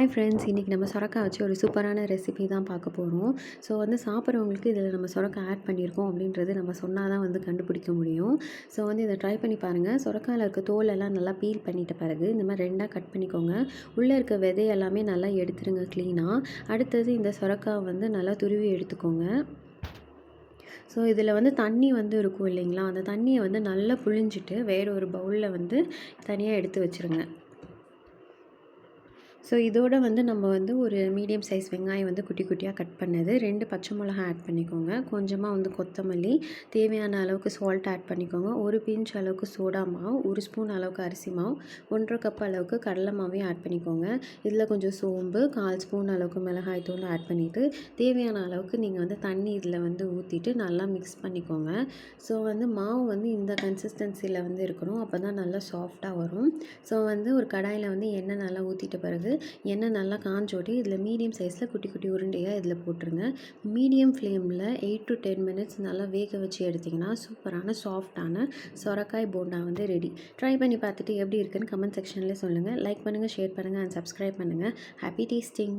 Hi friends, இன்றைக்கி நம்ம சொரக்காய் வச்சு ஒரு சூப்பரான ரெசிபி தான் பார்க்க போகிறோம். ஸோ சாப்பிட்றவங்களுக்கு இதில் நம்ம சொரக்காய் ஆட் பண்ணியிருக்கோம் அப்படின்றது நம்ம சொன்னால் தான் கண்டுபிடிக்க முடியும். ஸோ இதை ட்ரை பண்ணி பாருங்கள். சொரக்காயில் இருக்க தோலெல்லாம் நல்லா பீல் பண்ணிட்ட பிறகு இந்த மாதிரி ரெண்டாக கட் பண்ணிக்கோங்க. உள்ளே இருக்க விதை எல்லாமே நல்லா எடுத்துருங்க க்ளீனாக. அடுத்தது இந்த சொரக்காய் நல்லா துருவி எடுத்துக்கோங்க. ஸோ இதில் தண்ணி இருக்கும் இல்லைங்களா, அந்த தண்ணியை நல்லா புழிஞ்சிட்டு வேறு ஒரு பவுலில் தனியாக எடுத்து வச்சுருங்க. ஸோ இதோட நம்ம ஒரு மீடியம் சைஸ் வெங்காயம் குட்டி குட்டியாக கட் பண்ணது, 2 பச்சை மிளகா ஆட் பண்ணிக்கோங்க. கொஞ்சமாக கொத்தமல்லி, தேவையான அளவுக்கு சால்ட் ஆட் பண்ணிக்கோங்க. ஒரு பிஞ்ச் அளவுக்கு சோடா மாவு, 1 ஸ்பூன் அளவுக்கு அரிசி மாவு, 1 1/2 கப் அளவுக்கு கடலை மாவையும் ஆட் பண்ணிக்கோங்க. இதில் கொஞ்சம் சோம்பு, 1/4 ஸ்பூன் அளவுக்கு மிளகாய் தூள் ஆட் பண்ணிவிட்டு தேவையான அளவுக்கு நீங்கள் தண்ணி இதில் ஊற்றிட்டு நல்லா மிக்ஸ் பண்ணிக்கோங்க. ஸோ மாவு இந்த கன்சிஸ்டன்சியில் இருக்கணும். அப்போ தான் நல்லா சாஃப்டாக வரும். ஸோ ஒரு கடாயில் எண்ணெய் நல்லா ஊற்றிட்ட பிறகு எண்ணெய் நல்லா காஞ்சோட்டி இதில் மீடியம் சைஸில் குட்டி குட்டி உருண்டையாக இதில் போட்டுருங்க. மீடியம் ஃப்ளேமில் 8 to 10 மினிட்ஸ் நல்லா வேக வச்சு எடுத்திங்கன்னா சூப்பரான சாஃப்டான சொரக்காய் போண்டா ரெடி. ட்ரை பண்ணி பார்த்துட்டு எப்படி இருக்குன்னு கமெண்ட் செக்ஷனில் சொல்லுங்கள். லைக் பண்ணுங்கள், ஷேர் பண்ணுங்கள் அண்ட் சப்ஸ்கிரைப் பண்ணுங்கள். Happy tasting.